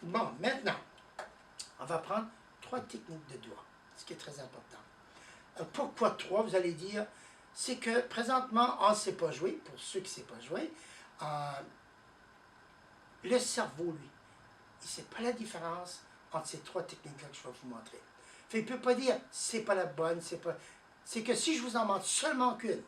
Bon, maintenant, on va prendre 3 techniques de doigts, ce qui est très important. Pourquoi 3, vous allez dire? C'est que présentement, on ne sait pas jouer, pour ceux qui ne savent pas jouer, le cerveau, lui, il ne sait pas la différence entre ces 3 techniques-là que je vais vous montrer. Fait, il ne peut pas dire, c'est pas la bonne, c'est pas... C'est que si je vous en montre seulement qu'une,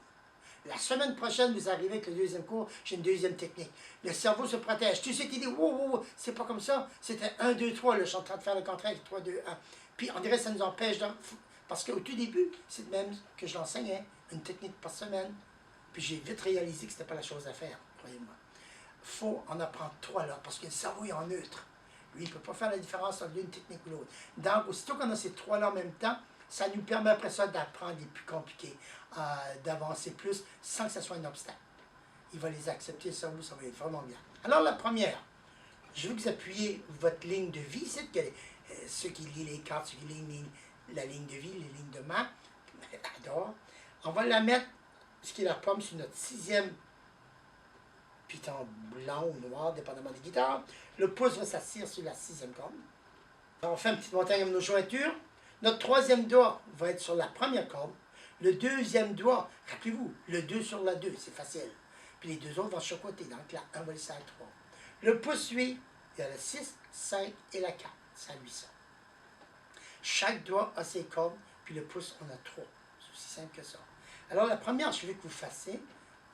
la semaine prochaine, vous arrivez avec le deuxième cours, j'ai une deuxième technique. Le cerveau se protège. Tu sais qu'il dit, wow, wow, wow, c'est pas comme ça. C'était 1, 2, 3, là, je suis en train de faire le contraire, 3, 2, 1. Puis on dirait que ça nous empêche de... Parce qu'au tout début, c'est même que je l'enseignais, une technique par semaine. Puis j'ai vite réalisé que c'était pas la chose à faire, croyez-moi. Il faut en apprendre 3 là, parce que le cerveau est en neutre. Lui, il ne peut pas faire la différence entre l'une technique ou l'autre. Donc, aussitôt qu'on a ces 3 là en même temps, ça nous permet après ça d'apprendre les plus compliqués, d'avancer plus sans que ce soit un obstacle. Il va les accepter, ça va être vraiment bien. Alors, la première, je veux que vous appuyiez votre ligne de vie. C'est que ceux qui lisent les cartes, ceux qui lisent la ligne de vie, les lignes de main, adorent. On va la mettre, ce qui est la pomme, sur notre 6e piton blanc ou noir, dépendamment des guitares. Le pouce va s'asseoir sur la 6e corde. On fait une petite montagne avec nos jointures. Notre 3e doigt va être sur la première corde. Le 2e doigt, rappelez-vous, le 2 sur la 2, c'est facile. Puis les 2 autres vont chacoter, donc la 1 va laisser à 3. Le pouce suit, il y a la 6, 5 et la 4. Ça lui ça. Chaque doigt a ses cordes, puis le pouce, on a 3. C'est aussi simple que ça. Alors la première, je veux que vous fassiez,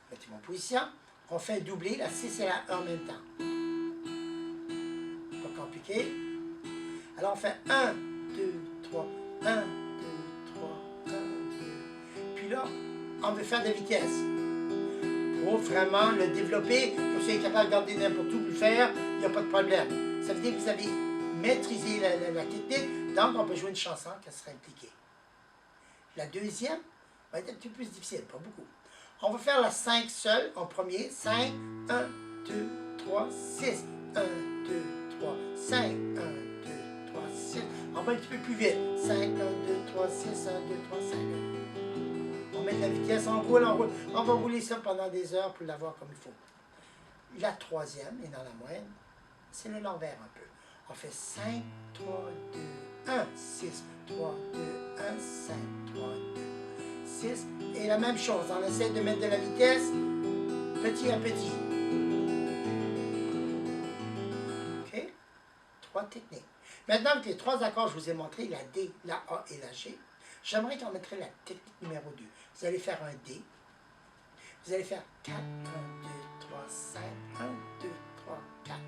mettez-moi en position, on fait un doublé, la 6 et la 1 en même temps. Pas compliqué. Alors on fait 1, 2, 3, 1, 2, 3, 1, 2. Puis là, on veut faire de la vitesse. Pour vraiment le développer, pour que vous soyez capable de garder n'importe où, puis le faire, il n'y a pas de problème. Ça veut dire que vous avez maîtrisé la technique, donc on peut jouer une chanson qui sera impliquée. La deuxième va être un petit peu plus difficile, pas beaucoup. On va faire la 5 seule en premier. 5, 1, 2, 3, 6. 1, 2, 3, 5, 1, 2, 3, 6. On va un petit peu plus vite. 5, 1, 2, 3, 6, 1, 2, 3, 5. On met de la vitesse, on roule, on roule. On va rouler ça pendant des heures pour l'avoir comme il faut. La 3e, et dans la moyenne, c'est le l'envers un peu. On fait 5, 3, 2, 1, 6, 3, 2, 1, 5, 3, 2, 6. Et la même chose, on essaie de mettre de la vitesse petit à petit. OK? 3 techniques. Maintenant, avec les 3 accords que je vous ai montrés, la D, la A et la G, j'aimerais qu'on mettrait la technique numéro 2. Vous allez faire un D. Vous allez faire 4, 1, 2, 3, 5, 1, 2, 3, 4,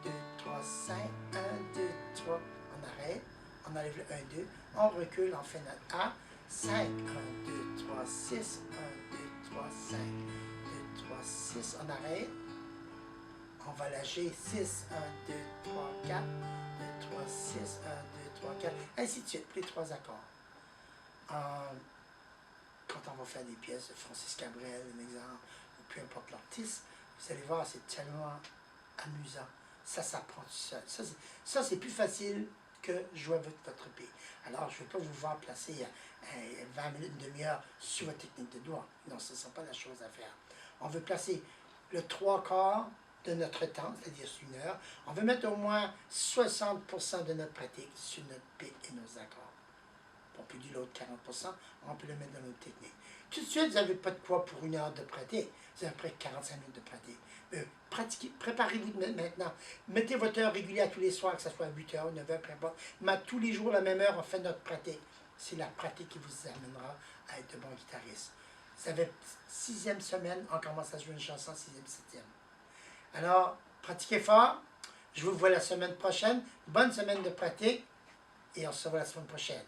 2, 3, 5, 1, 2, 3. On arrête. On enlève le 1, 2. On recule, on fait notre A. 5, 1, 2, 3, 6, 1, 2, 3, 5, 2, 3, 6. On arrête. On va la G. 6, 1, 2, 3, 4, 2, 3, 6, 1, 2, 3, 4. Ainsi de suite, pour les 3 accords. Quand on va faire des pièces de Francis Cabrel, un exemple, ou peu importe l'artiste, vous allez voir, c'est tellement amusant. Ça s'apprend tout seul. Ça, c'est plus facile que jouer avec votre épée. Alors, je ne vais pas vous voir placer 20 minutes, une demi-heure sur votre technique de doigt. Non, ce ne sera pas la chose à faire. On veut placer le 3/4 de notre temps, c'est-à-dire sur 1 heure. On veut mettre au moins 60% de notre pratique sur notre pic et nos accords. On peut dire l'autre 40%, on peut le mettre dans notre technique. Tout de suite, vous n'avez pas de quoi pour 1 heure de pratique. Vous avez près de 45 minutes de pratique. Pratiquez, préparez-vous maintenant. Mettez votre heure régulière tous les soirs, que ce soit à 8 heures, 9 heures, peu importe. Mais tous les jours, à la même heure, on fait notre pratique. C'est la pratique qui vous amènera à être de bons guitaristes. Vous avez 6e semaine, on commence à jouer une chanson, 6e, 7e. Alors, pratiquez fort. Je vous vois la semaine prochaine. Bonne semaine de pratique. Et on se revoit la semaine prochaine.